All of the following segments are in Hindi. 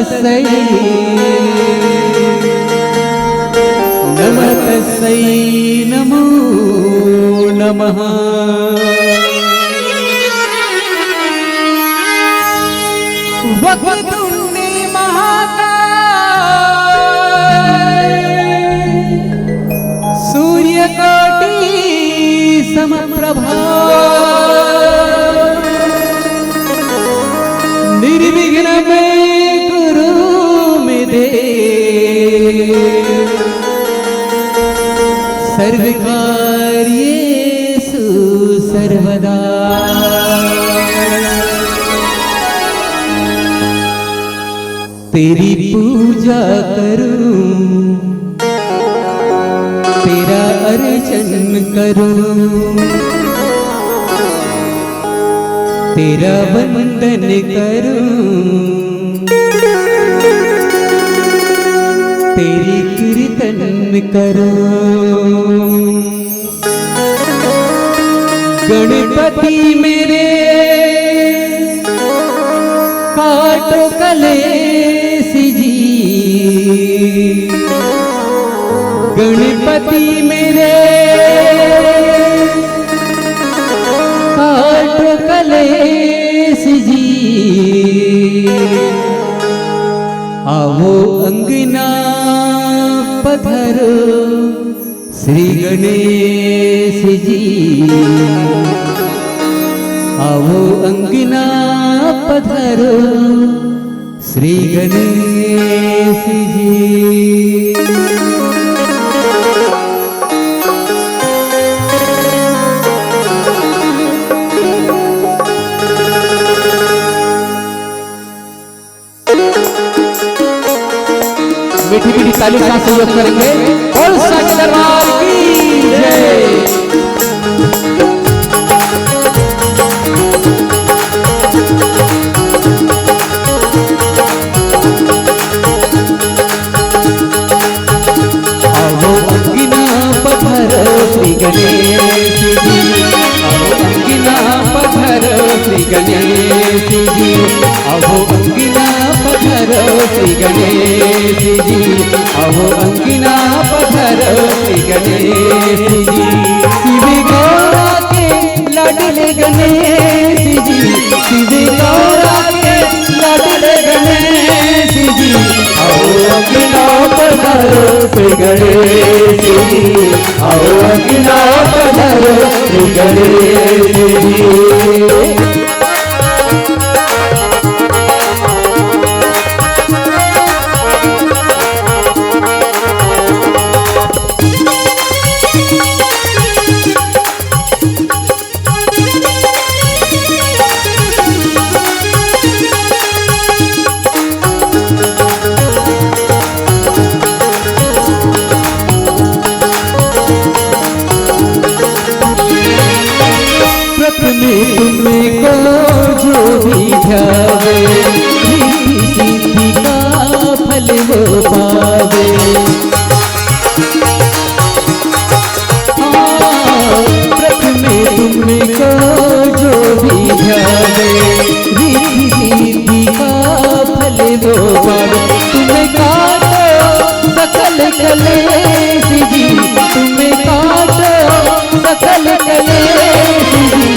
तस्यै नमः तस्यै नमो नमः। वक्रतुण्डी महाकाय सूर्यकोटि समप्रभा निर्विघ्न में कुरु मे देव सर्वकार्येषु सर्वदा। तेरी पूजा करूं तेरा अर्चन करूं तेरा वंदन करूं तेरी कीर्तन करूं। गणपति मेरे काटो कलेश जी गणपति मेरे काटो कलेश जी। आओ अंगना पधारो श्री गणेश जी आओ अंगना पधारो श्री गणेश जी। मीठी मीठी ताली का सहयोग करेंगे और सच दरबार की जय। आओ अंगना पधारो श्री गणेश जी आओ अंगना पधारो श्री गणेश जी आओ अंगना पधारो श्री गणेश जी आओ अंगना पधारो श्री गणेश जी। शिव गौरा के लाडले गणेश जी शिव गौरा के लाडले गणेश जी आओ अंगना पधारो श्री गणेश जी आओ अंगना पधारो श्री गणेश जी। तुमको जो भी ध्यावे सिद्धि का फल वो पावे। प्रथम तुमको जो भी ध्यावे सिद्धि का फल वो पावे। तुम्हें काटो सकल कलेश जी तुम्हें काटो सकल कलेश जी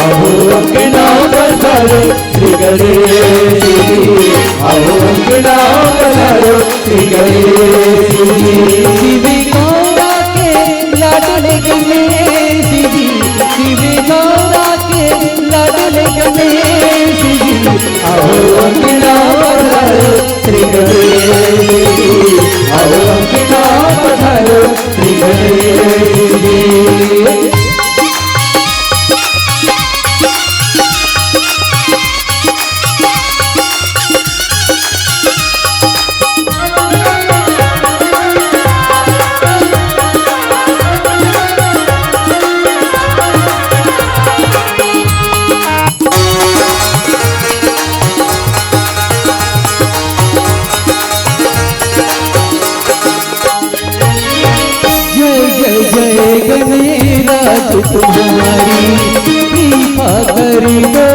आओ अंगना पधारो श्री गणेश जी आओ अंगना पधारो श्री गणेश जी। शिव गौरा के लाडले गणेश जी शिव गौरा के लाडले गणेश जी आओ अंगना पधारो श्री गणेश जी आओ अंगना पधारो श्री गणेश जी। तुम्हारी कृपा करी दो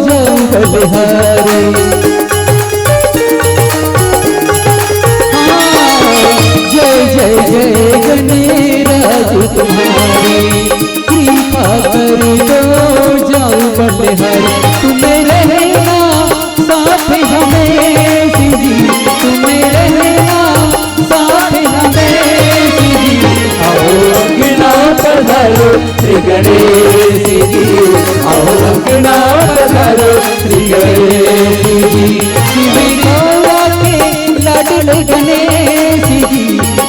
जंगल हारे तुम्हारी, कृपा कर दो जाऊं बलिहारी। तुम्हें रहना साथ हमें जी, तुम्हें रहना साथ हमें जी। आओ अंगना पधारो श्री गणेश जी, आओ अंगना पधारो श्री गणेश जी। शिव गौरा के लाडले गणेश जी,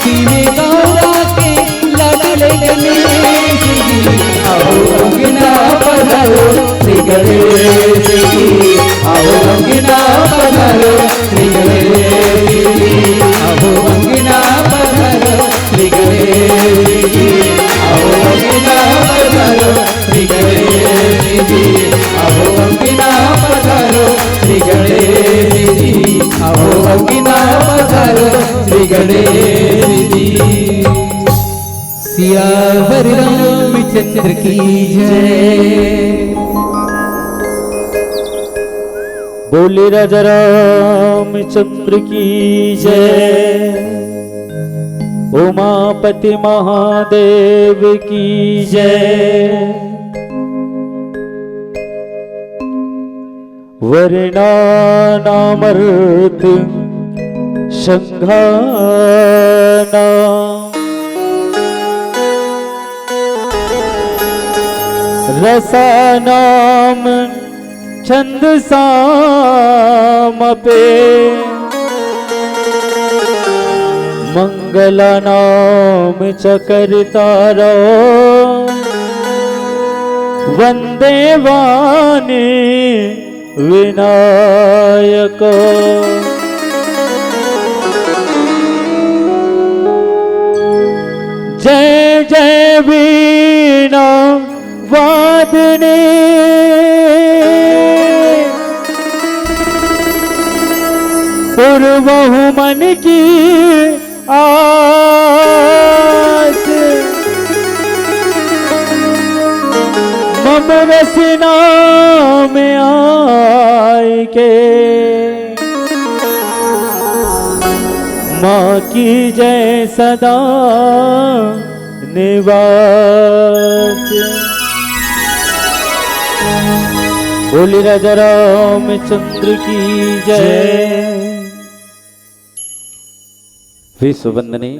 शिव गौरा के लाडले गणेश जी। आओ अंगना पधारो श्री गणेश जी, आओ अंगना पधारो श्री गणेश जी। आओ अंगना पधारो श्री गणेश जी, आओ अंगना पधारो श्री गणेश जी। आओ अंगना पधारो श्री गणेश जी, आओ अंगना पधारो श्री गणेश जी। सियावर रामचंद्र की जय। बोले राजा रामचंद्र की जय। उमापति महादेव की जय। वर्णानामर्थ संघाना, रसानाम छंद सामपे, मंगला नाम चकरतारो, वंदे वाणी विनायको। जय जय वीणा वादने, पूर्वहु मन की आस, मम रसना में आए के। माँ की जय सदा निवास। बोली राजा रामचंद्र की जय। विश्व वंदने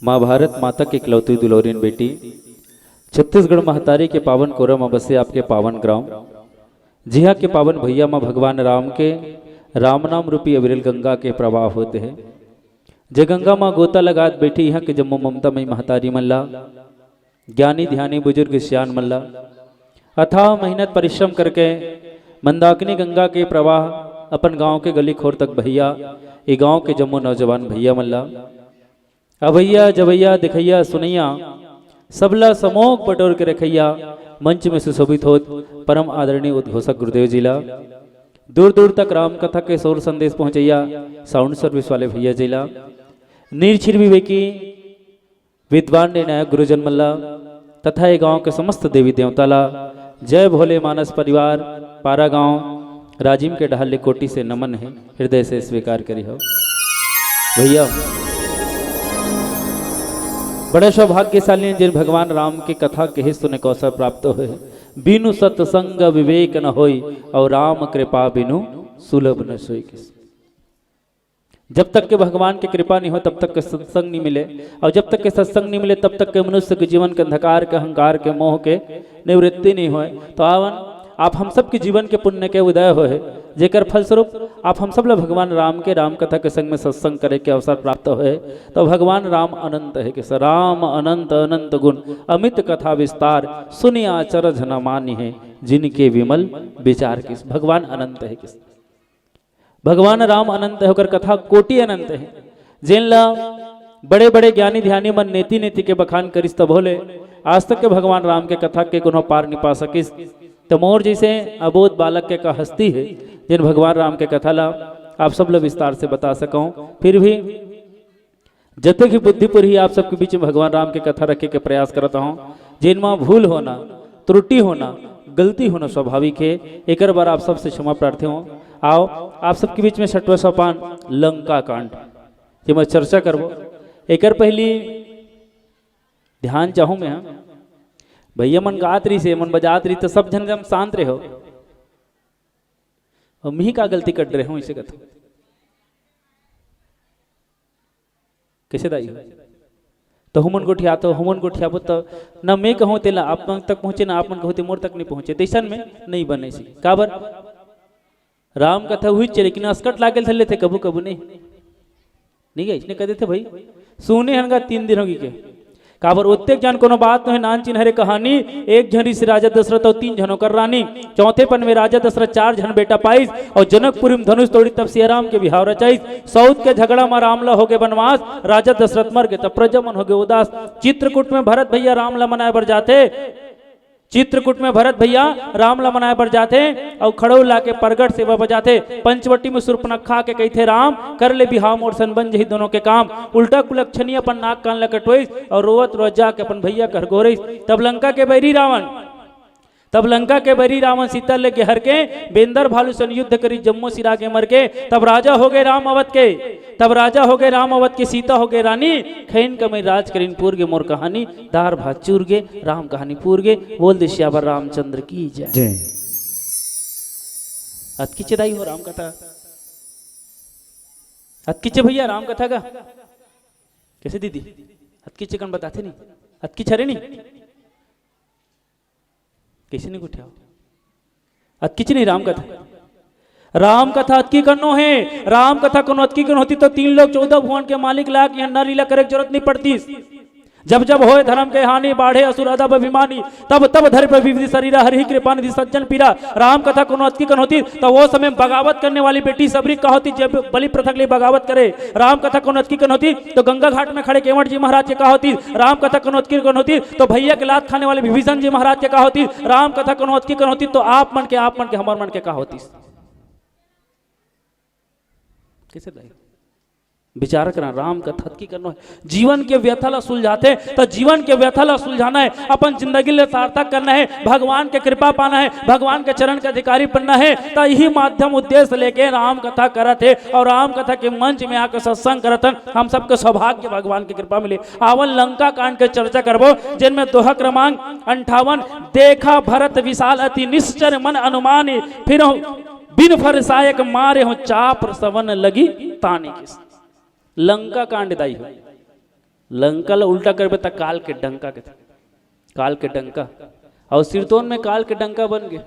माँ भारत माता की इकलौती दुलौरीन बेटी, छत्तीसगढ़ महतारी के पावन कोरम अवश्य आपके पावन ग्राम जिहा के पावन भैया माँ भगवान राम के राम नाम रूपी अविरल गंगा के प्रवाह होते हैं। जय गंगा माँ गोता लगात बैठी यहाँ के जम्मू ममता मई महतारी मल्ला, ज्ञानी ध्यानी बुजुर्ग श्यान मल्ला अथाह मेहनत परिश्रम करके मंदाकिनी गंगा के प्रवाह अपन गांव के गली खोर तक भैया, ये गांव के जम्मू नौजवान भैया मल्ला, अभैया जभैया दिखैया सुनैया सबला समोह बटोर के रखैया मंच में सुशोभित होत परम आदरणीय उद्घोषक गुरुदेव जिला, दूर दूर तक राम कथा के सौर संदेश पहुंचैया साउंड सर्विस वाले भैया जिला, नीरछिर विवेकी विद्वान नायक गुरुजन मल्ला तथा ये गांव के समस्त देवी देवताला। जय भोले मानस परिवार पारा गांव राजिम के ढाले कोटि से नमन है, हृदय से स्वीकार करी हो भैया। बड़े सौभाग्यशाली हैं जिन भगवान राम की कथा के सुने को अवसर प्राप्त हुए। बिनु सत्संग विवेक न होई और राम कृपा बिनु सुलभ न सोई। जब तक के भगवान की कृपा नहीं हो तब तक के सत्संग नहीं मिले, और जब तक के सत्संग नहीं मिले तब तक के मनुष्य के जीवन के अंधकार के अहंकार के मोह के निवृत्ति नहीं होए। तो आप हम सब के जीवन के पुण्य के उदय हो है, जेकर फलस्वरूप आप हम सब लोग भगवान राम के राम कथा के संग में सत्संग करे के अवसर प्राप्त होए। तो भगवान राम अनंत है कि राम अनंत अनंत गुण अमित कथा विस्तार, सुनि आचरज न मानी है जिनके विमल विचार किस। भगवान अनंत है किस, भगवान राम अनंत है होकर कथा कोटि अनंत है। जिनला बड़े बड़े ज्ञानी ध्यानी मन नेति नेति के बखान करिस तब बोले आज तक के भगवान राम के कथा के कोनो पार नहीं पा सकिस। तो मोर जैसे अबोध बालक के का हस्ती है जिन भगवान राम के कथा ला आप सब लोग विस्तार से बता सकूं। फिर भी जते की बुद्धिपुर ही आप सबके बीच में भगवान राम के कथा रखे के प्रयास करता हूँ। जिनमें भूल होना, त्रुटि होना, गलती होना स्वाभाविक है। एक बार आप सबसे क्षमा प्रार्थी हूँ। आओ आप सबके बीच में 6वां सोपान लंका कांड मैं चर्चा करबो। एक पहली ध्यान चाहूं मैं, हाँ भैया मन गात रही से मन बजात रही तो सब जन शांत रहे हो, और मी का गलती कर रहे हूं इसे कथा कैसे दाई तो हुमन गोठिया तो हुमन गोठिया तो न मैं कहूँ तेला आप तक पहुंचे ना आप मन कहते मोर तक नहीं पहुंचे, देशन में नहीं बने सी काबर राम कथा हुई चे लेकिन अस्कट लागल थले थे कबू कबू नहीं गए इसने कहते थे भाई सुने हनगा 3 दिन होगी के काबर उत्तेक जान कोनो बात तो है नान चिन्हरे कहानी, एक झन ऋषि राजा दशरथ और 3 जनों कर रानी, चौथे पन में राजा दशरथ 4 जन बेटा पाइस, और जनकपुरी में धनुष तोड़ी तब सियाराम के बिहाव रचाइस, सौत के झगड़ा में रामला हो गए बनवास, राजा दशरथ मर गए तब प्रजमन हो गए उदास, चित्रकूट में भरत भैया रामला मनाए बर जाते, चित्रकूट में भरत भैया रामला मनाए बर जाते, और खड़ो ला के परगट सेवा बजाते, पंचवटी में सुर्पनखा के कही थे राम कर ले बिहाव मोर सन बन जही दोनों के काम, उल्टा कुलक्षणी अपन नाक कान लकटोइस और रोवत रोज जाके अपन भैया कर गोरिस, तब लंका के बैरी रावण सीता लेके हर के बेंदर भालू सन युद्ध करी जम्मू सिरा के मर के, तब राजा हो गए राम अवध के सीता हो गए रानी, खैन कमई राज करीन पूर गे मोर कहानी, दार भात चूर गे राम कहानी पूर गे, बोल दे श्यावर रामचंद्र की जय। अतकिचे दाई हो राम कथा, अतकिचे भैया राम कथा का कैसे दीदी अतकिचे कन बताते नहीं, अतकिच हरे नहीं कैसे नहीं उठा अतकिच नहीं राम कथा अतकी करनो है, राम कथा कोनो अतकी करनो होती तो 3 लोग 14 भुवन के मालिक लाग यहाँ न लीला करे जरूरत नहीं पड़ती, जब जब होए धर्म के हानि बाढ़े असुर अदब अभिमानी, तब तब धर पर विविध शरीरा हरि कृपा निधि सज्जन पीरा, राम कथा कोनो अतकी करनो होती तो वो समय बगावत करने वाली बेटी सबरी का होती जब बलि प्रथा के लिए बगावत करे, राम कथा कोनो अतकी करनो होती तो गंगा घाट में खड़े केवट जी महाराज के का होती, राम कथा कोनो अतकी करनो होती तो भैया के लात खाने वाले विभीषण जी महाराज के का होती, राम कथा कोनो अतकी करनो होती तो आप मन के हमार मन के का होती। कैसे भाई विचार करना राम कथा की करना है, जीवन के व्यथाला सुलझाते तो जीवन के व्यथाला सुलझाना है, अपन जिंदगी ले सार्थक करना है, भगवान के कृपा पाना है, भगवान के चरण के अधिकारी बनना है, तो यही माध्यम उद्देश्य लेके राम कथा करत है, और राम कथा के मंच में आकर सत्संग करत हम सबके सौभाग्य भगवान की कृपा मिले। आवन लंका कांड के चर्चा करबो जिनमें दोहा क्रमांक 58, देखा भरत विशाल अति निश्चर मन अनुमानी, फिर बिन फरसायक मारे हो चाप सवन लगी तानी किस। लंका कांड दाई हो, लंका ला उल्टा करबे त काल के डंका और सिरतोन में काल के डंका बन गए।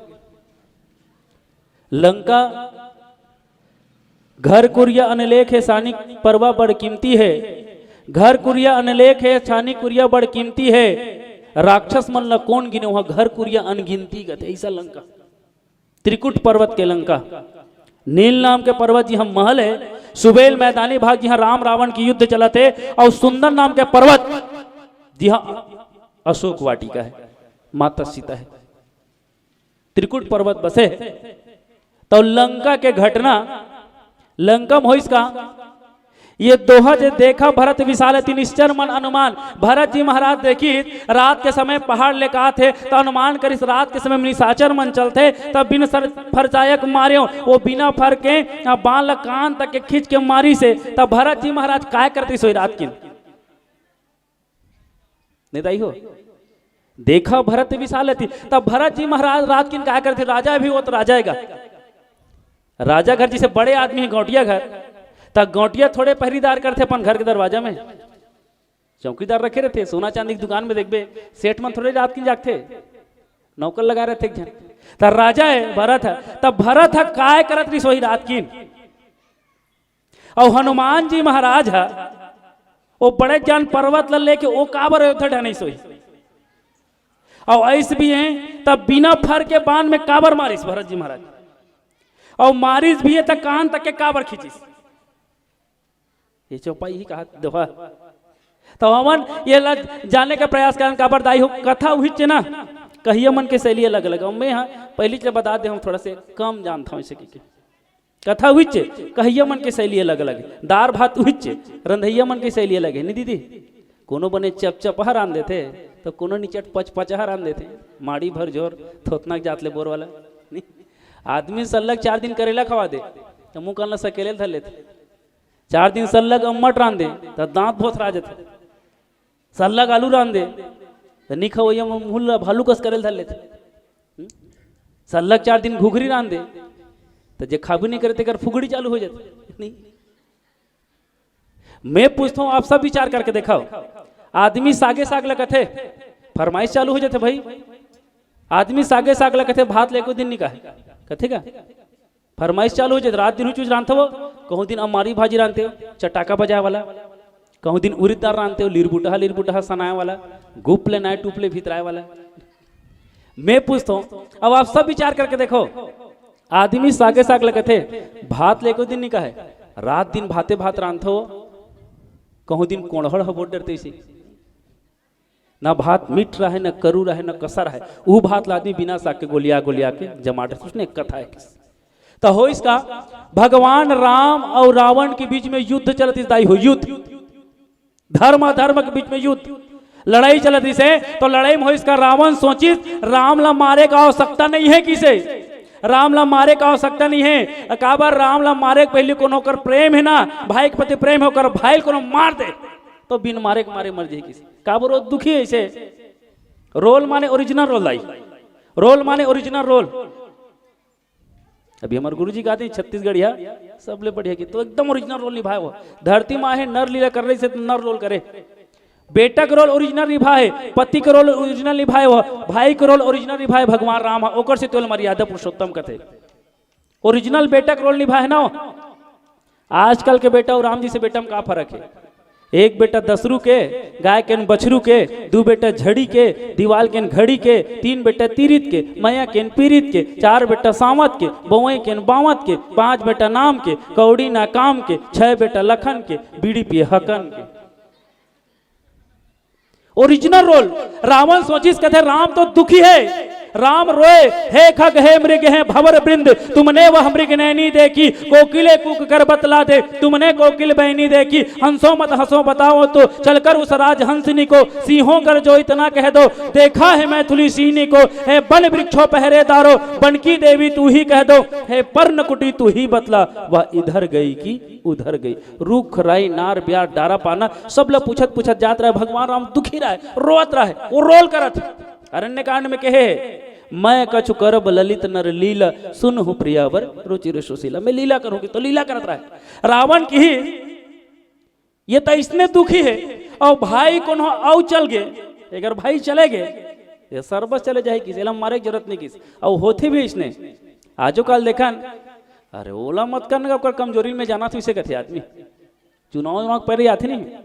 लंका घर कुरिया अनलेख है सानी परवा बड़ कीमती है, घर कुरिया अनलेख है छानी कुरिया बड़ कीमती है, राक्षस मन ला कौन गिने वहां घर कुरिया अनगिनती गते। ऐसा लंका त्रिकुट पर्वत के लंका, नील नाम के पर्वत जी हम महल है, सुबेल मैदानी भाग जहां राम रावण की युद्ध चला थे, और सुंदर नाम के पर्वत जहां अशोक वाटिका है, माता सीता है, त्रिकुट पर्वत बसे। तो लंका के घटना लंकम हो इसका ये दोहा जे देखा भरत विशाल अति निश्चर मन अनुमान। भरत जी महाराज देखी रात के समय पहाड़ लेकर आते तो अनुमान कर इस रात के समय निशाचर मन चलते, तब बिन फरचायक मारे वो बिना फर के बाल कान तक के खींच के मारी से, तब भरत जी महाराज काय करते सोई रात की नहीं हो देखा भरत विशाल थी, तब भरत जी महाराज रात की काय करते, राजा भी वो तो राजाएगा, राजा घर जिसे बड़े आदमी है गौटिया घर, तब गौटिया थोड़े पहरीदार करते अपन घर के दरवाजा में, चौकीदार रखे रहते, सोना चांदी की दुकान में देखबे सेठ मन थोड़े रात की जागते, नौकर लगा रहते एक जन, तब राजा है भरत है, तब भरत है काय करत रही सोई रात की। और हनुमान जी महाराज है वो बड़े जान पर्वत ल लेके वो काबर अयोध्या नहीं सोई, और ऐसे भी हैं तब बिना फर के बाण में काबर मारिस भरत जी महाराज, और मारिस भी है तक कान तक के काबर खींचिस, ये चौपाई ही कहा दोहा। तो हमन ये जाने का प्रयास करन काबर दाई हो कथा हुई चे ना, कहिए मन के शैली अलग अलग। मैं हाँ पहली चीज बता दे, हम थोड़ा से कम जानता हूँ इसे की कथा हुई चे, कहिए मन के शैली अलग अलग है, दार भात हुई चे रंधैया मन की शैली अलग है नहीं दीदी। कोनो बने चप चपहा रान देते तो कोनो निचट पच पचहा रान देते, माड़ी भर जोर थोतना जात ले बोर वाला नहीं, आदमी सल्लग 4 दिन करेला खवा दे तो मुँह कल सकेले धर लेते, 4 दिन सल्लग अम्मट रान दे तो दांत भोथरा जाते, सल्ला आलू रान दे तो नहीं खाओ ये मुल्ला भालू कस करेल धर लेते सल्लग 4 दिन घुघरी रान दे तो जे खाबू नहीं करते कर फुगड़ी चालू हो जाती नहीं। मैं पूछता हूं आप सब विचार करके दिखाओ, आदमी सागे साग लगते फरमाइश चालू हो जाते भाई, आदमी सागे साग लगते भात लेको दिन निकाह कथे का फरमाइश चालू हो जाते, रात दिन चूज रानते हो, कहूँ दिन अमारी भाजी रानते हो चटाका बजाए वाला, कहूँ दिन उड़द दाल रानते हो लिरबुटहा सनाए वाला, गुपले नाय टूपले भीतराए वाला। मैं पूछता हूँ अब आप सब विचार करके देखो, आदमी सागे साग लगते भात लेको दिन निकाह रात दिन भाते भात रानते हो, कहूँ दिन कोणहड़ हो बहुत डरते इसी ना भात मीठ रहा है ना करू रहा है ना कसा रहा है, वो भात ला आदमी बिना साग के गोलिया के जमाटे उसने कथा है तो हो इसका भगवान राम और रावण के बीच में युद्ध चलती दाई हो, युद्ध धर्म धर्म के बीच में युद्ध लड़ाई चलती से, तो लड़ाई में हो इसका रावण सोची राम ला मारे का आवश्यकता नहीं है, किसे राम ला मारे का आवश्यकता नहीं है, काबर राम ला मारे पहले कोनो कर प्रेम है ना, भाई के प्रति प्रेम होकर भाई को मार दे तो बिन मारे के मारे मर जाए किसी काबर वो दुखी है इसे। रोल माने ओरिजिनल रोल लाई, रोल माने ओरिजिनल रोल। अभी हमारे गुरुजी गाते हैं छत्तीसगढ़िया सब ले बढ़िया की तो एकदम ओरिजिनल रोल निभाए वो, धरती माँ है नर लीला कर रही से तो नर रोल करे, बेटा का रोल ओरिजिनल निभाए, पति का रोल ओरिजिनल निभाए वो, भाई का रोल ओरिजिनल निभाए भगवान राम ओकर से तोल मर्यादा पुरुषोत्तम कथे ओरिजिनल बेटा का रोल निभाए ना। आजकल के बेटा और राम जी से बेटा में का फर्क है, एक बेटा दसरू के गाय के बछरू के, 2 बेटा झड़ी के दीवाल के घड़ी के, 3 बेटा तीरित के मैया के पीरित के, 4 बेटा सावत के बउए के बावत के, 5 बेटा नाम के कौड़ी ना काम के, 6 बेटा लखन के बीड़ी पिए हकन के। Original role. रावण सोचिस कहते राम तो दुखी है, राम रोए हे खग हे मृग है भवर वृंद, तुमने वह मृग नैनी देखी, कोकिले कूक कर बतला दे तुमने कोकिल बहनी देखी, हंसो मत हंसो बताओ तो चलकर उस राज हंसनी को, सिंहों कर जो इतना कह दो देखा है मैथिली सीनी को, हे बन वृक्षों पहरेदारो बनकी देवी तू ही कह दो, हे पर्णकुटी तू ही बतला वह इधर गई कि उधर गई, रूख राई नार ब्यार डारा पाना सब लोग पूछत पूछत जात रहे, भगवान राम दुखी रहा है रोत रहा है, वो रोल करत अरण्य कांड में कहे मैं कछु करब ललित नर लीला सुन हूं प्रियावर रुचि सुशीला, मैं लीला करूंगी तो लीला करत रहा है। रावण की ये तो इसने दुखी है और भाई को आओ चल गए, अगर भाई चले गए ये सर्वस चले जाए किसी मारे की जरूरत नहीं किसी और होते भी इसने आजो काल देखा अरे ओला मत करने का कमजोरी में जाना था इसे कहते आदमी चुनाव पहले आते नहीं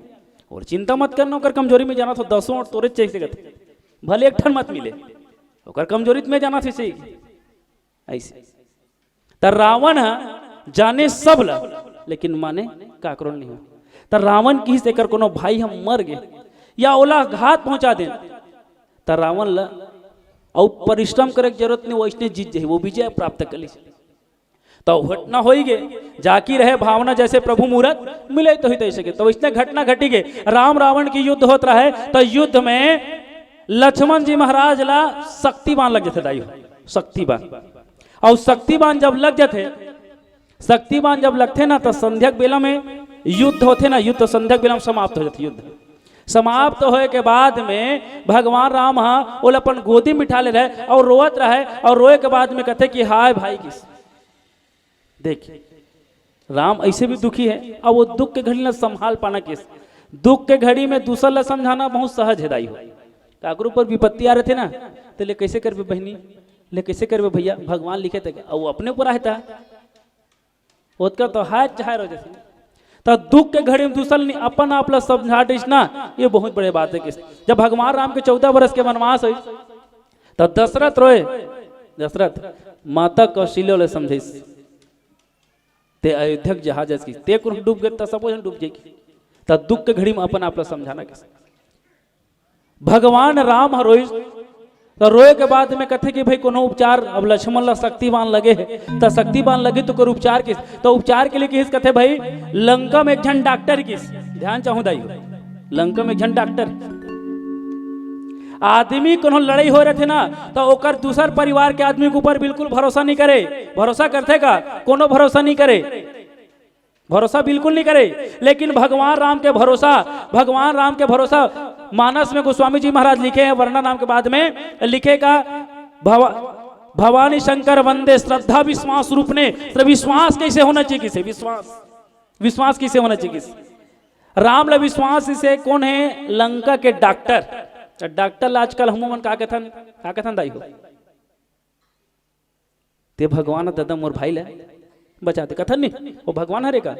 और चिंता मत करना कर कमजोरी में जाना था 10 और तोरे चाहिए कहते भले एक ठन मत मिले ओकर कमजोरी में जाना थी सही ऐसे त रावण जाने सब ला लेकिन माने काकरो नहीं हो त रावण की से कर कोनो भाई हम मर गए या ओला घात पहुंचा दे त रावण ला और परिश्रम करे की जरूरत नहीं, वैसने जीत जाए वो विजय प्राप्त कर ली तो घटना हो ही गए जाकी रहे भावना जैसे प्रभु मुहूर्त मिले तो ही तैसे के तो इसने घटना घटी गई। राम रावण की युद्ध होता है तो युद्ध में लक्ष्मण जी महाराज ला शक्तिबान लग जाते दाई शक्तिबान, और शक्तिबान जब लग जाते शक्तिबान जब लगते ना तो संध्याक बेला में युद्ध होते ना, युद्ध संध्याक बेला में समाप्त हो जाते, युद्ध समाप्त होए के बाद में भगवान राम वो अपन गोदी में बिठा ले रहे और रोवत रहे और रोए के बाद में कहते कि हाय भाई किस देखिए राम ऐसे भी दुखी है और वो दुख के घड़ी ना संभाल पाना किस, दुख के घड़ी में दूसरा ला समझाना बहुत सहज है दाई हो, काकरू पर विपत्ति आ रहे थे ना तो ले कैसे करबे बहनी ले कैसे करबे भैया भगवान लिखे थे और वो अपने ऊपर रहता उसका तो हाथ चाहे रहो जैसे तो दुख के घड़ी में दूसरा अपन आप ला समझा ना ये बहुत बड़े बात है किस। जब भगवान राम के 14 वर्ष के वनवास हुई तो दशरथ रोए, दशरथ माता कौशल्या ले समझे ते अयोध्या जहाज की ते को डूब गए तो सब डूब जाएगी तो दुख के घड़ी में अपन आप ला समझाना कैसे। भगवान राम रोई तो रोए के बाद में कथे कि भाई कोनो उपचार अब लक्ष्मण ला शक्तिवान लगे है तो शक्तिवान लगे तो कर उपचार किस, तो उपचार के लिए किस कथे भाई लंका में एक जन डॉक्टर किस, ध्यान चाहूं दाई लंका में एक जन डॉक्टर आदमी कोनो लड़ाई हो रहे थे ना तो ओकर दूसर परिवार के आदमी के ऊपर बिल्कुल भरोसा नहीं करे, भरोसा करते का कोनो भरोसा नहीं करे भरोसा बिल्कुल नहीं करे। लेकिन भगवान राम के भरोसा मानस में गोस्वामी जी महाराज लिखे हैं, वर्णा नाम के बाद में लिखेगा भवानी शंकर वंदे श्रद्धा विश्वास रूप ने। तो विश्वास कैसे होना चाहिए किसे? विश्वास किसे होना चाहिए किसे? राम ला विश्वास से कौन है? लंका के डॉक्टर आजकल हम का कथन दाई हो ते भगवान दादा मोर भाई ला बचाते कथन नहीं, वो भगवान हरे का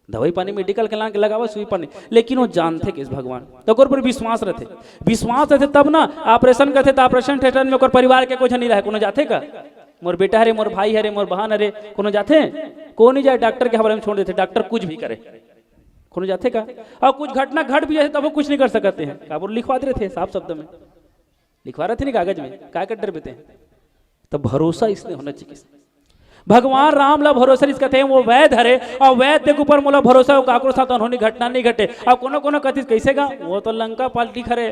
दवाई पानी मेडिकल के लाके लगावा सुई पानी, लेकिन वो जानते कि इस भगवान तो ओकर पर विश्वास रहते तब ना ऑपरेशन करते तो ऑपरेशन थिएटर में ओकर परिवार के कुछ नहीं रहे, कोनो जाते का मोर बेटा हरे, मोर भाई हरे, मोर बहन हरे, कोनो जाते को नहीं जाए, डॉक्टर के हवाले में छोड़ देते, डॉक्टर कुछ भी करे कोनो जाते का। और कुछ घटना घट भी जाए तब वो कुछ नहीं कर सकते हैं, काबूर लिखवा दे रहे थे, साफ शब्द में लिखवा रहे थे नहीं कागज में, काय कर डर बेते हैं। तो भरोसा इसने होना चाहिए। भगवान राम ला भरोसा इसका थे, वो वैद हरे और वैद के ऊपर मोला भरोसा हो काकरो साथ उन्होंने घटना नहीं घटे। अब कोनो कोनो कथि कैसे गा, वो तो लंका पाल्टी खरे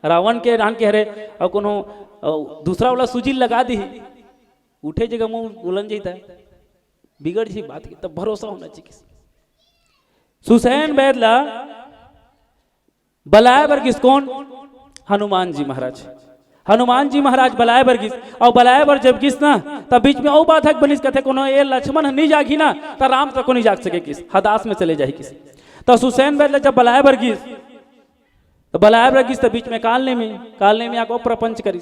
रावण के रान के हरे, और कोनो दूसरा वाला सुजील लगा दी उठे जगह मुंह उलन जाता बिगड़ जी बात की, तब भरोसा होना चाहिए। सुसैन वैद ला बलाय वर्गीस कौन? हनुमान जी महाराज बलाय वर्गीस, और बलाय वर जब गिस ना तब बीच में और बात है बनिस कथे कोनो ये लक्ष्मण नहीं जागी ना तो राम तक को नहीं जाग सके किस हदास में चले जाए किस। तो सुसैन वैद जब बलाय वर्गीस तो बलाय वर्गीस तो बीच में कालने में आको प्रपंच करी।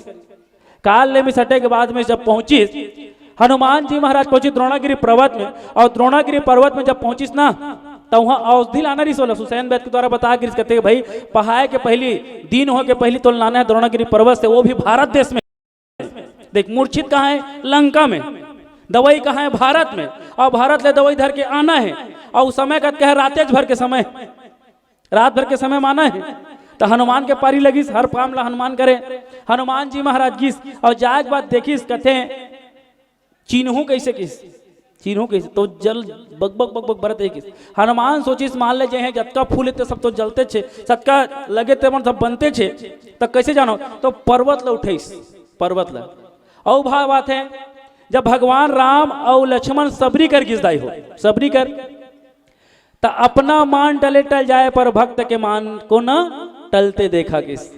कालने में सटे के बाद में जब पहुंची हनुमान जी महाराज पहुंची द्रोणागिरी पर्वत में, और द्रोणागिरी पर्वत में जब पहुंचिस ना तो वहां औषधि लाना रही सोला सुसैन वैद के द्वारा बता गिर कहते भाई पहाड़ के पहली दिन हो के पहली तो लाना है द्रोणागिरी पर्वत से, वो भी भारत देश में। देख मूर्छित कहाँ है? लंका में। दवाई कहाँ है? भारत में। और भारत ले दवाई धर के आना है, और उस समय का कह रात भर के समय माना है। तो हनुमान के पारी लगी, हर काम ला हनुमान करे। हनुमान जी महाराज गिस और जाग बात देखिस कहते चिन्हू कैसे तो जल बग बग बग बग बरत किस। हनुमान सोचिस मान ले जे जतका फूल थे सब तो जलते छे, सतका लगे थे सब बनते छे, तो कैसे जानो? तो पर्वत ला उठेस, पर्वत ला। और भाव बात है जब भगवान राम और लक्ष्मण सबरी कर गिसदाई हो, सबरी कर तो अपना मान टले टल जाए पर भक्त के मान को न टलते देखा किस।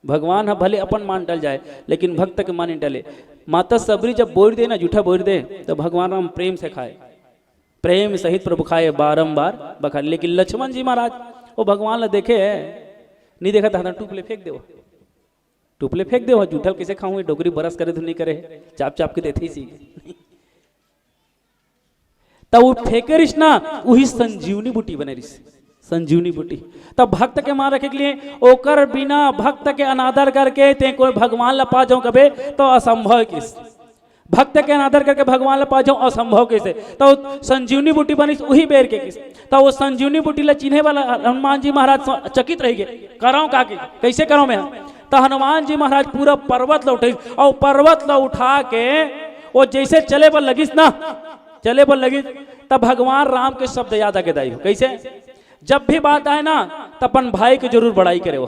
भगवान भले अपन मान टल जाए लेकिन भक्त के मान नहीं टले। माता सबरी जब बोल दे ना, जूठा बोल दे, तो भगवान राम प्रेम से खाए, प्रेम सहित प्रभु खाए बारंबार बखा। लेकिन लक्ष्मण जी महाराज वो भगवान ला देखे है नहीं देखा था, टूपले फेंक दे जूठल कैसे खाऊं, डोगरी बरस करे तो नहीं करे, चाप चाप के देते ही तब वो फेंके रिस ना, वही संजीवनी बूटी बने रिस, संजीवनी बूटी। तब भक्त के मान रखे के लिए ओकर बिना भक्त के अनादर करके ते कोई भगवान ला पा जाऊं कबे तो असंभव किस। भक्त के अनादर करके भगवान ला पा जाऊं असंभव कैसे। तो संजीवनी बूटी बनी वही बेर के किस। तो वो संजीवनी बूटी ला चिन्हे वाला हनुमान जी महाराज चकित रह गए, कराऊं का कैसे कराऊं मैं। तो हनुमान जी महाराज पूरा पर्वत ला उठे, और पर्वत ला उठा के वो जैसे चले पर लगिस ना, चले पर लगिस तब भगवान राम के शब्द याद आके दाई हो। कैसे? जब भी बात आए ना तो अपन भाई के जरूर बड़ाई करे वो,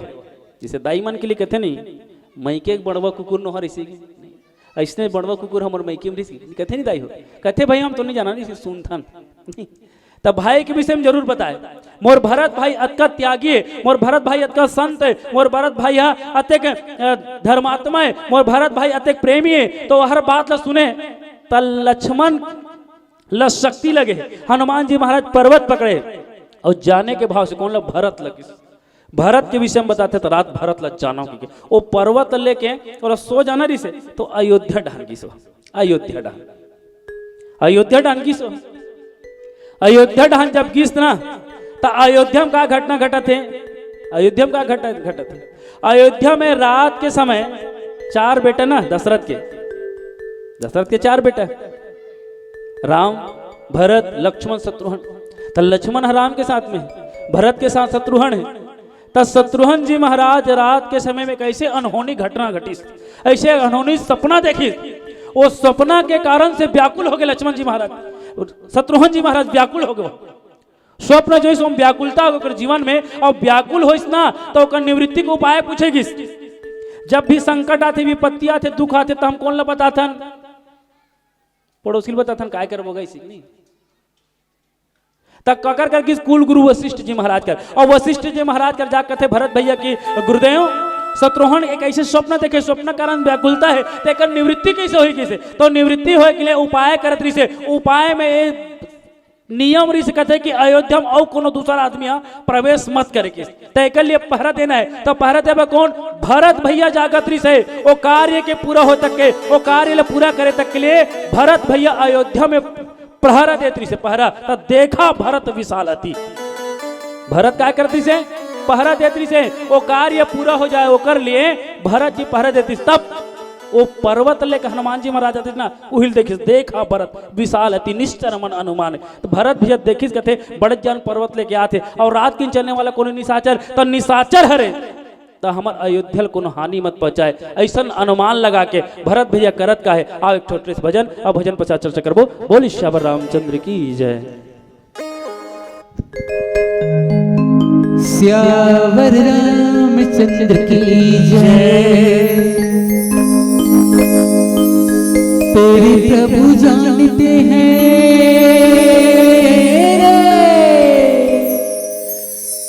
जिसे दाई मन के लिए कहते नहीं मैके बड़वा कुकुर नोहर इसी ऐसने बड़वा कुकुर हमारे मैके में कहते नहीं दाई हो, कहते भाई हम तो नहीं जाना नहीं सुनथन। तब भाई के विषय में जरूर बताए, मोर भरत भाई अतका त्यागी है, मोर भरत भाई अतका संत है, मोर भरत भाई अत्यक धर्मात्मा है, मोर भरत भाई अत्यक प्रेमी है। तो हर बात ला सुने तो लक्ष्मण ला शक्ति लगे। हनुमान जी महाराज पर्वत पकड़े और जाने के भाव से कौन ला भरत लगे, भरत के विषय में बताते तो रात भरत ला जाना की वो पर्वत लेके और सो जाना रही से तो अयोध्या डांगी सो, अयोध्या डांगी सो, अयोध्या डान जब गिस ना तो अयोध्या में का घटना घटा थे, अयोध्या में का घटा थे। अयोध्या में रात के समय 4 बेटा ना दशरथ के 4 बेटा, राम भरत लक्ष्मण शत्रुघ्न। तो लक्ष्मण है राम के साथ में, भरत के साथ शत्रुघ्न है। तो शत्रुघ्न जी महाराज रात के समय में कैसे अनहोनी घटना घटी, ऐसे अनहोनी सपना देखी, वो सपना के कारण से व्याकुल हो गए लक्ष्मण जी महाराज, शत्रुघ्न जी महाराज व्याकुल हो गए। स्वप्न जो है व्याकुलता होकर जीवन में, और व्याकुल हो ना तो निवृत्ति को उपाय पूछेगी। जब भी संकट आते, विपत्ति आते, दुख आते तो हम कौन ला बताथन? पड़ोसी बताथन काय करबो गई नहीं, तक ककर कर किस कुल गुरु वशिष्ठ जी महाराज कर, और वशिष्ठ जी महाराज कर जाकर थे भरत भैया की गुरुदेव शत्रुघ्न एक ऐसे स्वप्न देखे, स्वप्न कारण व्याकुलता है तो एक निवृत्ति कैसे हुई, कैसे तो निवृत्ति होए के लिए उपाय करत रही से, उपाय में नियम रही से कहते कि अयोध्या में और कोनो दूसरा आदमी यहाँ प्रवेश मत करे के, तो एक लिए पहरा देना है, तो पहरा देवे कौन, भरत भैया जागत रही से वो कार्य के पूरा हो तक के, वो कार्य पूरा करे तक के लिए भरत भैया अयोध्या में प्रहरा देती से पहरा, तो देखा भरत विशालती, भरत क्या करती से पहरा देती से वो कार्य पूरा हो जाए, वो कर लिए भरत जी पहरा देती, तब वो पर्वत लेकर हनुमान जी महाराज आते ना उहिल देखिस, देखा भरत विशाल अति निश्चर मन अनुमान, तो भरत भैया देखिस कहते बड़े जन पर्वत लेके आते और रात की चलने वाला कोनो निशाचर, तो निशाचर हरे तो हमार अयोध्या कोनो हानि मत पहुंचाए, ऐसा अनुमान लगा के भरत भैया करत का है। आओ एक छोटे से भजन, अब भजन पश्चात चर्चा करबो। बोली श्यावर रामचंद्र की जय। श्यावर रामचंद्र की जय। तेरे प्रभु जानते हैं,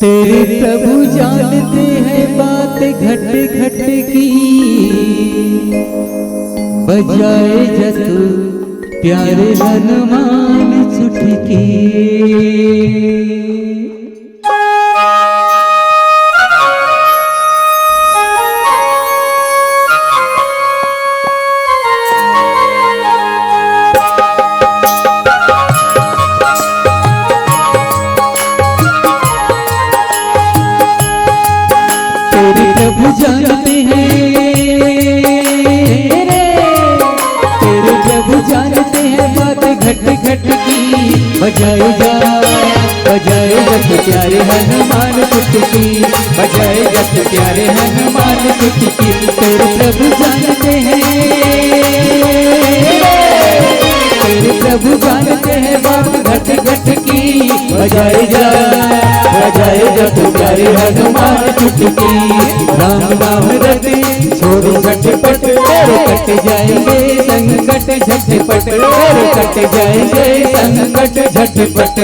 तेरे प्रभु जानते हैं बात घट घट की, बजाए जस प्यारे हनुमान चुटकी। जानते हैं तेरे प्रभु जानते हैं बात घट घट की, बजाए जा बजाए जस प्यारे हनुमान चुटकी, बजाए जस प्यारे हनुमान चुटकी। तेरे प्रभु जानते हैं, तेरे प्रभु जानते हैं बात घट घट की, बजाए जा बजाए जस प्यारे हनुमान चुटकी। राम नाम रटे छोड़ो झटपट, तेरे कट जाएंगे संकट झटपट, तेरे कट जाएंगे संकट झटपट।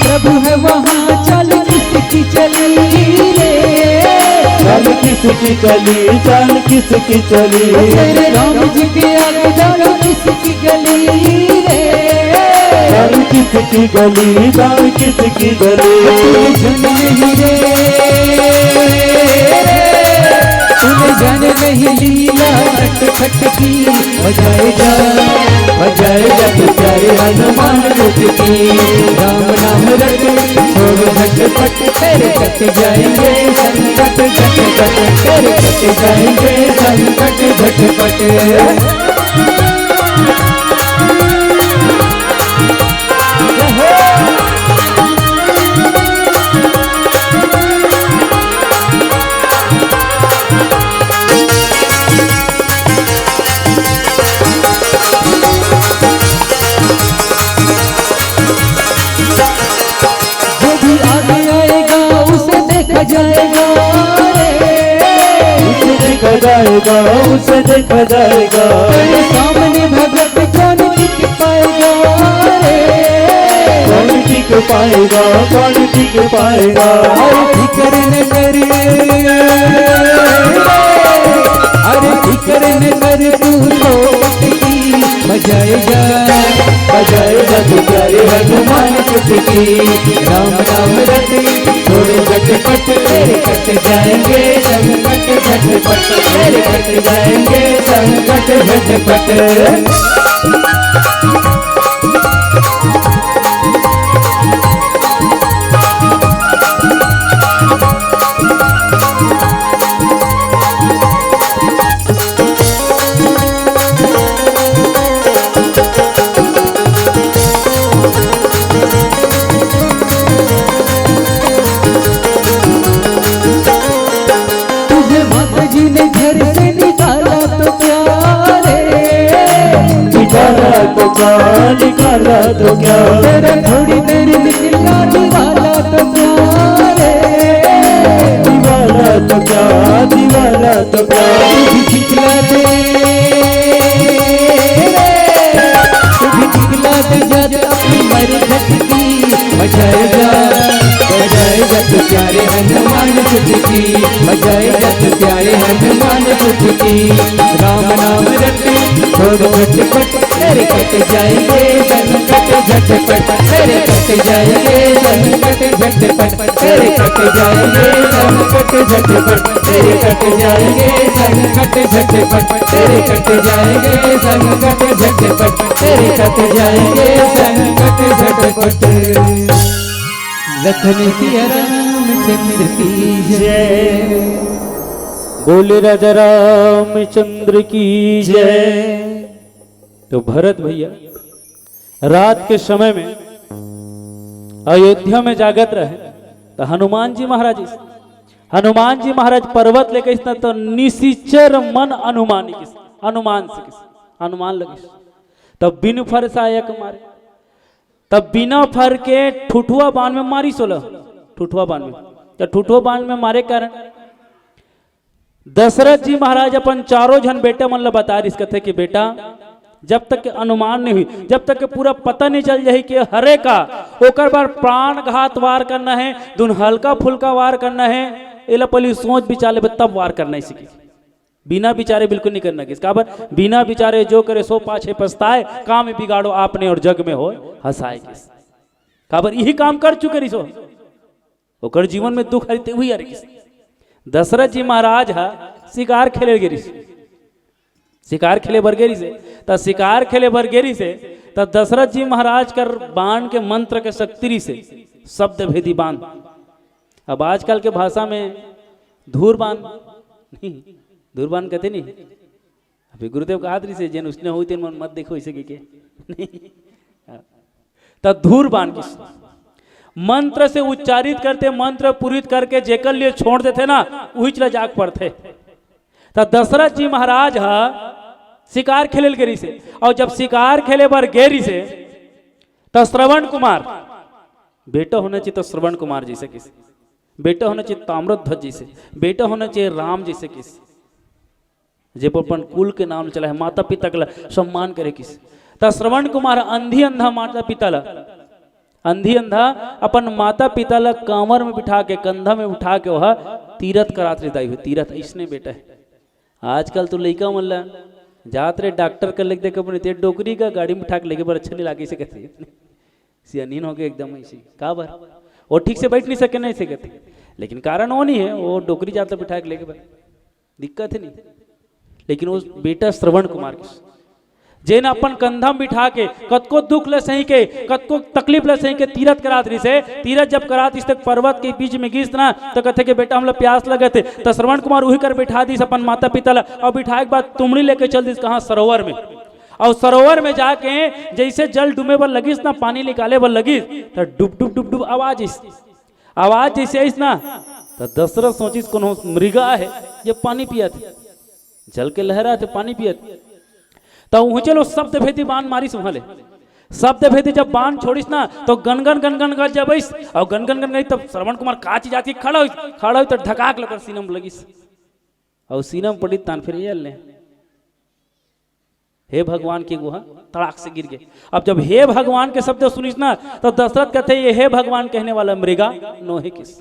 प्रभु है वहाँ चल किसकी चली रे, चल किसकी चली, चल किसकी चली, तेरे राम जी के आगे जाओ किसकी गली रे, चल किसकी गली, चल किसकी गली। तुम्हें जाने नहीं लीला खट खट की, बजाए जा बजाए जा तू प्यारे हनुमान चुटकी। राम नाम रटे छोड़ो झटपट, तेरे कट जाएंगे संकट झटपट, तेरे कट जाएंगे संकट झटपट। जाएगा उसे देखा जाएगा, उसे देखा जाएगा, तेरे सामने भगत कौन टिक पाएगा रे, कौन टिक पाएगा, कौन टिक पाएगा। अरे फिक्र न कर, अरे फिक्र न कर तू तो कटकी, बजाए जा तू प्यारे हनुमान चुटकी। राम नाम रटे छोड़ो झटपट, तेरे कट जाएंगे संकट झटपट, तेरे कट जाएंगे संकट झटपट। निकाला तो क्या, निकाला तो क्या, तेरा थोड़ी देर निकला दीवाना तो क्या रे, दीवाना तो क्या, दीवाना तो क्या, दिखला दे जब अपनी मरकत की बजाएगा बजाएगा तो प्यारे हनुमान तुझकी, बजाएगा तो प्यारे हनुमान तुझकी। राम नाम रटे छोड़ झटपट, तेरे कट जाएंगे संकट झटपट, तेरे कट जाएंगे संकट झटपट, तेरे कट जाएंगे संकट झटपट, तेरे कट जाएंगे संकट झटपट, तेरे कट जाएंगे संकट झटपट, तेरे कट जाएंगे संकट झटपट। लखन सिया रामचंद्र की जय, बोले राजा रामचंद्र की जय। तो भरत भैया रात के समय में अयोध्या में जागत रहे, तो हनुमान जी महाराज पर्वत लेके इसना तो निशिचर मन अनुमान किस हनुमान से किस हनुमान लगे, तब बिन फर सायक मारे, तब बिना फर के ठुठुआ बाण में मारी 16 ठुठुआ बाण में, तो ठुठुआ बाण में मारे कारण दशरथ जी महाराज अपन चारों जन बेटे मन ला बता रही इस कथे कि बेटा जब तक के अनुमान नहीं हुई, जब तक के पूरा पता नहीं चल जाए कि हरे का ओकर बार प्राण घात वार करना है, दुन हल्का फुल्का वार करना है, एला पहले सोच विचार ले तब वार करना है। सीखी बिना विचारे बिल्कुल नहीं करना किस काबर, बिना विचारे जो करे सो पाछे पछताए, काम बिगाड़ो आपने और जग में हो हंसाए किस काबर, यही काम कर चुके रिसो ओकर जीवन में दुख हरिते हुई अरे किस। दशरथ जी महाराज हा शिकार खेले गिरी, शिकार खेले बरगेरी से, तब शिकार खेले बरगेरी से तब दशरथ जी महाराज कर बाण के मंत्र के शक्ति से शब्द भेदी बाण, अब आजकल के भाषा में धूर बाण नहीं, धूर बाण कहते नहीं, अभी गुरुदेव का आदरी से जन उसने हुई मन मत देखो इसे के नहीं, तब धूर बाण किस मंत्र से उच्चारित करते, मंत्र पूरित करके जेकर लिए छोड़ देते ना वही चला जाग पड़ते। तब दशरथ जी महाराज हा शिकार खेले गेरी से, और जब शिकार खेले बर गेरी से तो श्रवण कुमार बेटा होना चाहिए, तो श्रवण कुमार जी से किस बेटा होना चाहिए, ताम्रध्वज जी से बेटा होना चाहिए, राम जी से किस जे अपन कुल के नाम चला है, माता पिता का सम्मान करे किस। तो श्रवण कुमार अंधी अंधा माता पिता ला अंधी अंधा अपन माता पिता ला कांवर में बिठा के कंधा में उठा के वह तीरथ करात रहता हुई, तीरथ इसने बेटा है। आजकल तो लड़का मल्ला जात रहे डॉक्टर कर लेके देख अपने डोकरी का गाड़ी में उठा के लेके बर अच्छा नहीं लागे से कहते सियानीन हो गए एकदम ऐसी का बार वो ठीक से बैठ नहीं सके नहीं से कहते, लेकिन कारण वो नहीं है, वो डोकरी जाता बिठा के लेके बर दिक्कत है नहीं, लेकिन वो बेटा श्रवण कुमार की जेन अपन कंधा में बिठा के कतको दुख ले सही के कतको तकलीफ ले सही के तीरथ करात रही से, तीरथ जब करात इस तक पर्वत के बीच में गिस ना तो कहते कि बेटा हम लोग प्यास लगे थे, तो श्रवण कुमार वही कर बिठा दी अपन माता पिता ला, और बिठाए के बाद तुमड़ी लेके चल दी कहाँ सरोवर में, और सरोवर में जाके जैसे जल डूबे पर लगिस ना पानी निकाले पर लगिस तो डुब डुब डुब डुब आवाज जैसे आइस ना, तो दशरथ सोचिस कोनो मृगा है ये पानी पिया थे, जल के लहरा थे पानी पिया थे, तो वह चलो शब्द भेदी बाण मारी संभाले, शब्द भेदी जब बाण छोड़िस ना तो गनगन गनगन कर जब और गनगन गन गई तब श्रवण कुमार काची जाती खड़ा हुई तो ढकाक लकर सीनम लगिस, और सीनम पड़ी तान फिर ये ले हे भगवान की गुहा तड़ाक से गिर गए। अब जब हे भगवान के शब्द सुनिस ना तो दशरथ कहते ये हे भगवान कहने वाला मृगा नो है किस,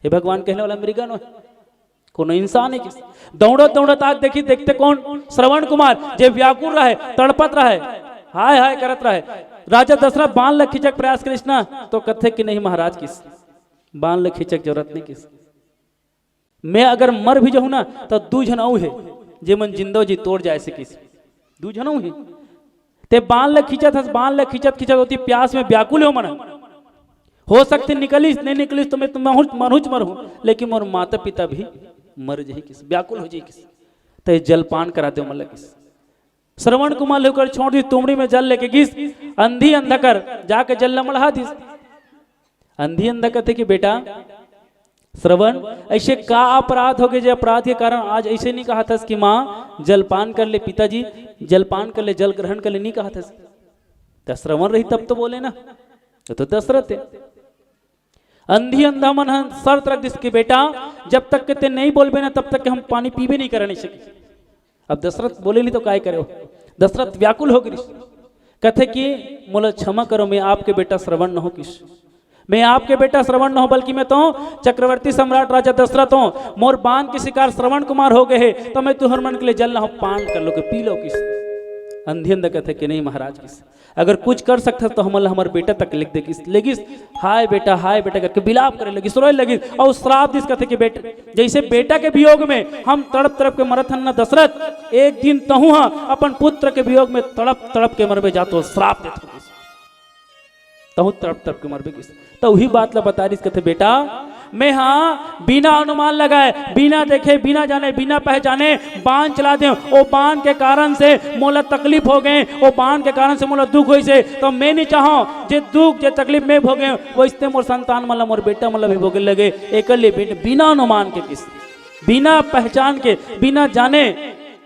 हे भगवान कहने वाला मृगा नो है कोनो इंसान है किस। दौड़त दौड़त आज देखी देखते कौन श्रवण कुमार जे व्याकुल रहे तड़पत रहे हाय हाय करत रहे, राजा दशरथ बाण ल खींचक प्रयास करिस ना तो कथे कि नहीं महाराज किस बाण ल खींचक जरूरत नहीं किस, मैं अगर मर भी जाऊं ना तो दू जन है जे मन जिंदो जी तोड़ जाए से किस, दू जन है ते बाण ल खींचत हस, बाण ल खींचत खींचत होती प्यास में व्याकुल हो मन, हो सकते निकलिस नहीं निकलिस तो मैं मनुज मरू, लेकिन मोर माता पिता भी मर जाए किस व्याकुल हो जाए किस, तो जलपान करा दो मतलब किस। श्रवण कुमार लेकर छोड़ दी तुमड़ी में जल लेके गिस, अंधी अंधकर जाके जल मढ़ा दी, अंधी अंधा कहते कि बेटा श्रवण ऐसे का अपराध हो गए जो अपराध के कारण आज ऐसे नहीं कहा था कि माँ जलपान कर ले, पिताजी जलपान कर ले, जल ग्रहण कर ले, नहीं कहा था। तो श्रवण रही तब तो बोले ना, तो दशरथ है। अंधी अंधा मन शर्त रख दिस कि बेटा जब तक के ते नहीं बोलबे ना तब तक के हम पानी पीबे नहीं कर नहीं सके। अब दशरथ बोले नहीं तो काय करे हो, दशरथ व्याकुल हो गई, कथे कि मोला क्षमा करो, मैं आपके बेटा श्रवण न हो, किस मैं आपके बेटा श्रवण न हो, बल्कि मैं तो चक्रवर्ती सम्राट राजा दशरथ हूँ, मोर बांध के शिकार श्रवण कुमार हो गए है, तो मैं तुहर मन के लिए जल न हो, पान कर लो के पी लो। किस अंधी अंधा कहते कि नहीं महाराज, किस अगर कुछ कर सकता तो हमला हमारे बेटा तक लिख दे, किस लेगिस हाय बेटा करके बिलाप करे लगी, रोए लगी और श्राप दिस कहते कि बेटा जैसे बेटा के वियोग में हम तड़प तड़प के मरत हन न दशरथ, एक दिन तहु अपन पुत्र के वियोग में तड़प तड़प के मरबे जातो, श्राप देते तहु तड़प तड़प के मरबे। किस तो वही बात ला बता रही कहते बेटा मैं हाँ बिना अनुमान लगाए, बिना देखे, बिना जाने, बिना पहचाने बाण चला दे, वो बाण के कारण से मोला तकलीफ हो गए, वो बाण के कारण से मोला दुख हुई से, तो मैं नहीं चाहूँ जे दुख जे तकलीफ में भोगे वो इससे मोर संतान मतलब मोर बेटा मतलब भी भोगे लगे। एक बिना अनुमान के, किस बिना पहचान के, बिना जाने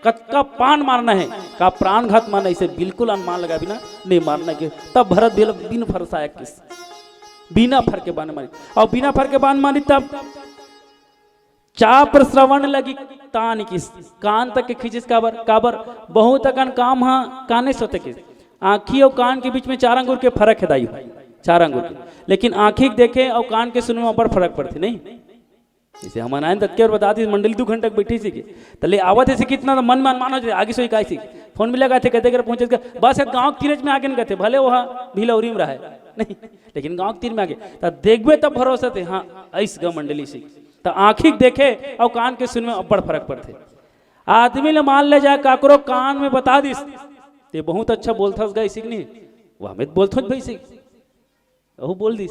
का पान मारना है, का प्राणघात मारना, इसे बिल्कुल अनुमान लगा बिना नहीं मारना के। तब भरत बिन फरसाया, किस बिना फर के बाण मारी, और बिना फर के बाण मारी तब चाप श्रवण लगी तान, किस कान तक के खींचिस, काबर बहुत अकन काम हाँ काने सोते, किस आँखी और कान के बीच में 4 अंगुर के फर्क है दाई, 4 अंगुर के, लेकिन आँखी देखे और कान के सुनने में बड़ फर्क पड़ती नहीं। जैसे हम आनंद तक और बता दी मंडली 2 घंटे बैठी सी तले आवत है कितना तो मन मान मानो आगे सोई का फोन मिला गए थे, कहते कर पहुंचे बस गाँव के तीरज में आगे गए थे, भले वहाँ भीलौरी में रहा है नहीं, लेकिन गाँव के तीर में आगे तो देखबे तब भरोसा थे हाँ ऐस ग मंडली से, तो आँखी देखे और कान के सुन में बड़ फर्क पड़ते। आदमी ले मान ले जाए काकरो कान में बता दिस ते बहुत अच्छा बोलता गई सीख नहीं, वह हमें बोलते भाई सीख वो बोल दिस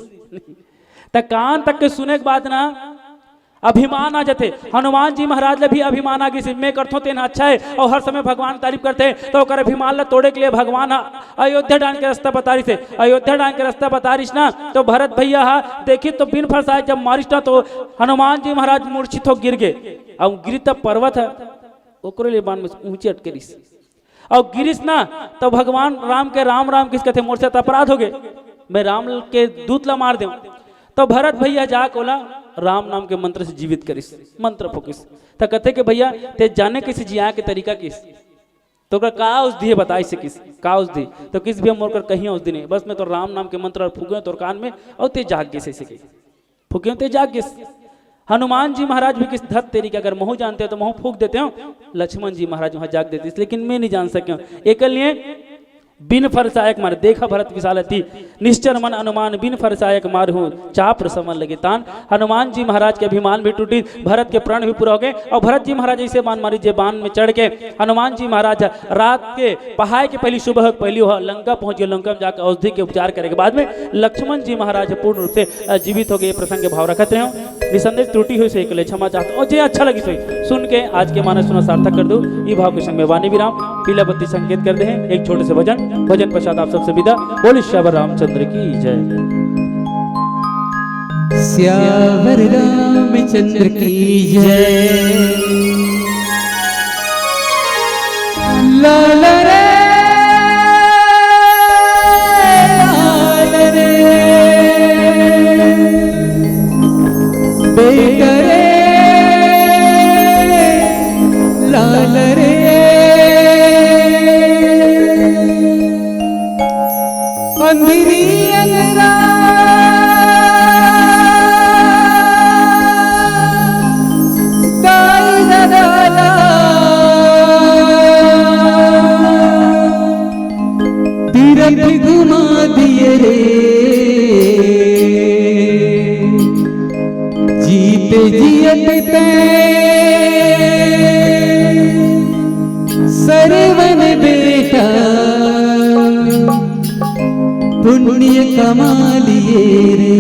तो कान तक के सुने के बाद ना अभिमान आ जाते। हनुमान जी महाराज ले भी अभिमान आ गई, मैं करथो तेना अच्छा है, और हर समय भगवान तारीफ करते तो कर अभिमान ला तोड़े के लिए भगवान अयोध्या डांड के रास्ता बता रही थे, अयोध्या डांड के रास्ता बता रही ना, तो भरत भैया देखी तो बिन फरसाए जब मारिश ना तो हनुमान जी महाराज मूर्छित हो गिर गए, और गिरी तब पर्वत है ओकरे लिए बाण में ऊंची अटके रही, और गिरीश ना तो भगवान राम के राम किस कहते मोर से अपराध हो गए, मैं राम के दूत ला मार दूं, तो भरत भैया जा कोला राम नाम के मंत्र से जीवित करिस, मंत्र फोकिस तो कहते कि भैया ते जाने किसी जिया के तरीका किस, तो का उस दिए बताई से किस का उस दी, तो किस भी हम मोर कर कहीं उस दिन बस मैं तो राम नाम के मंत्र फूके तोर कान में और ते जाग गे से फूके ते जाग गे। हनुमान जी महाराज भी किस धत तेरी के अगर महू जानते हो तो महू फूक देते हो, लक्ष्मण जी महाराज वहां जाग देते, लेकिन मैं नहीं जान सके एक लिए बिन फरसायक मार देखा भरत विशालती निश्चर मन अनुमान बिन फरसायक मार हूँ चाप समन लगे तान। हनुमान जी महाराज के अभिमान भी टूटी, भरत के प्राण भी पूरा हो गए, और भरत जी महाराज ऐसे बाण मारी जे बाण में चढ़ के हनुमान जी महाराज रात के पहाड़ के पहली सुबह पहली वह लंका पहुंच गए, लंका में जाकर औषधि के उपचार करने के बाद में लक्ष्मण जी महाराज पूर्ण रूप से जीवित हो गए। प्रसंग के भाव रखते हैं निसंदेह त्रुटि हुई से एक क्षमा चाहता हूँ, और जे अच्छा लगी सोई सुन के आज के मानस सुना सार्थक कर दो। ये भाव के संग में वाणी विराम पीला बत्ती संकेत कर दे हैं एक छोटे से भजन पश्चात आप सबसे विदा। बोले श्यावर रामचंद्र की जय। श्यावर रामचंद्र की जय। लाल रे लाल रे बेटा रे लाल रे अंधेरी अंधेरा दाई दादा तीरथ घुमा दिए रे जीते जियते सरवन बेटा पुण्य कमा लिए रे।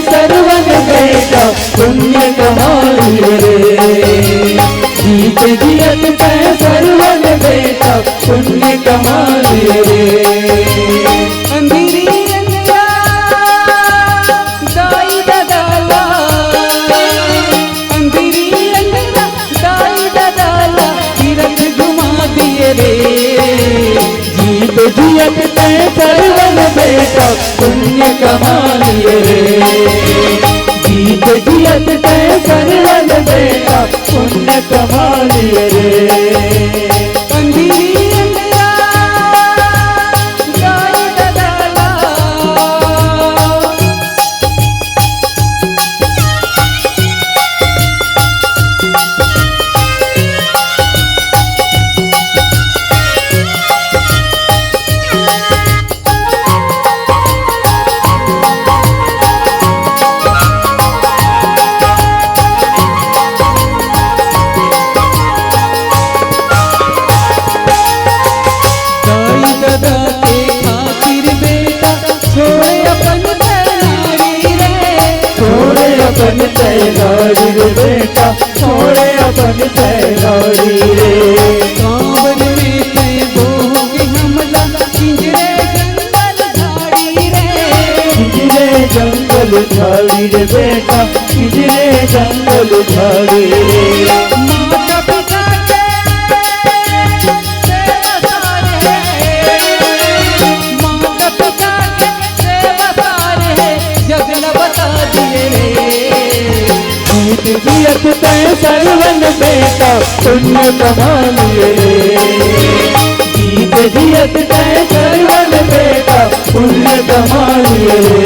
सर्वन बेटा पुण्य कमालिए रे। जीत जियत तय सर्वन बेटा पुण्य कमालिए रे। अंधेरी दाई दादाला, अंधेरी दाई दादाला तीरथ घुमा दिए रे। जीत जियत तय सर्वन बेटा पुण्य कमालिए रे। जीत जियत तय सर्वन बेटा पुण्य कमालिए रे। अंधेरी दाई दादाला, अपन तैयारी रे बेटा छोड़े अपन तैयारी रे। कांवर में तय बोगे हमला पिंजरे जंगल झाड़ी रे। पिंजरे जंगल झाड़ी रे बेटा पिंजरे जंगल झाड़ी रे। माता पिता के सेवा सारे है, माता पिता के सेवा सारे है, जग न बता दिए रे। जीत जियत तय सर्वन बेटा पुण्य कमालिए रे। जीत जियत तय सर्वन बेटा पुण्य कमालिए रे।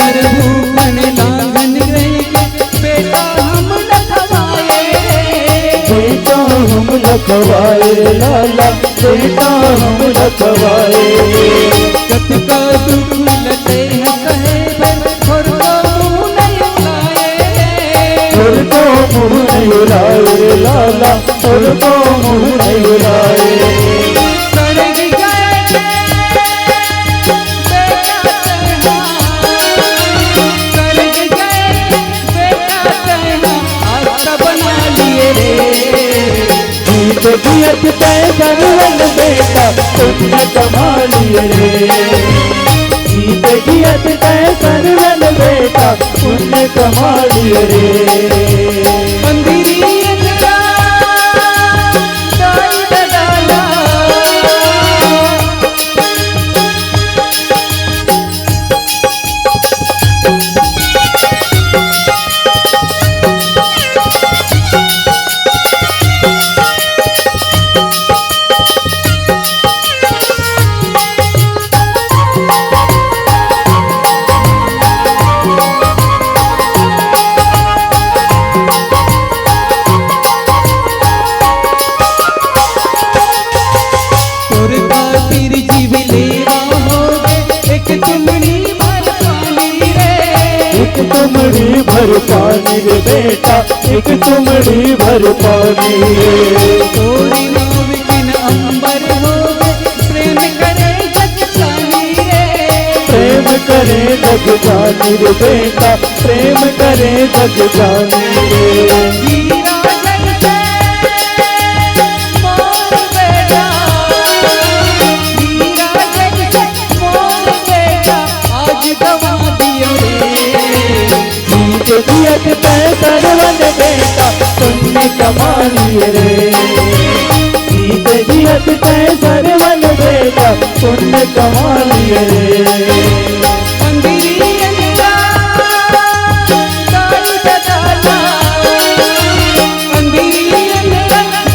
हर भूखन लांघन रही बेटा हम न खवाए रे। बेटा हम लखवाए लाला बेटा हम लखवाए। कत का दुख लते हैं कहे पर और को मुँह नहीं लाए रे। और को मुँह नहीं लाए लाला और को मुँह नहीं लाए। स्वर्ग गए बेटा तेरा, स्वर्ग गए बेटा तेरा आस्था बना लिए रे। जीत जियत तय सर्वन बेटा पुण्य कमालिए रे। जीत जियत तय सर्वन बेटा पुण्य कमालिए रे। अंधेरी दाई दादाला, तोर खातिर जीव लेवा होगे एक तुमड़ी भर पानी रे। एक तुमड़ी भर पानी रे बेटा एक तुमड़ी भर पानी रे। तोरी नाव किन अंबर होगे प्रेम करे जग जानी रे। प्रेम करे जग जानी रे बेटा प्रेम करे जग जानी रे। हीरा जैसे मोर बेटा, हीरा जैसे मोर बेटा आज गवा दियो रे। जीत जियत तय सर्वन बेटा पुण्य कमालिए रे। जीत जियत तय सर्वन बेटा पुण्य कमालिए रे। अंधेरी दाई दादाला, अंधेरी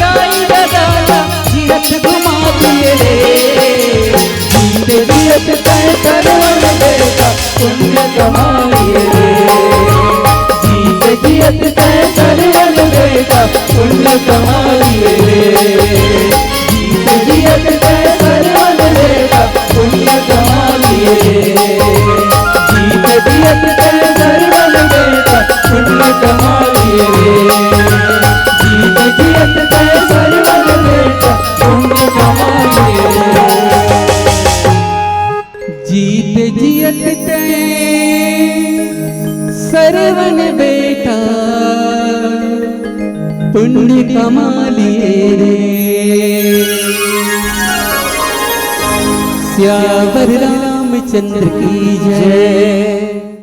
दाई दादाला जीरथ घुमा दिए रे। जीत जियत तय सर्वन बेटा पुण्य कमालिए रे। जीत जियत तय सर्वन बेटा बेटा पुण्य कमा लिए रे। जीत जियत तय सरवन बेटा पुण्य कमा लिए रे। जीत जियत तय सरवन बेटा पुण्य कमा लिए रे। जीत जियत तय सरवन बेटा पुण्य कमा लिए रे। जीत जियत तय सरवन बेटा पुण्य कमा लिए रे। श्यावर रामचंद्र की जय।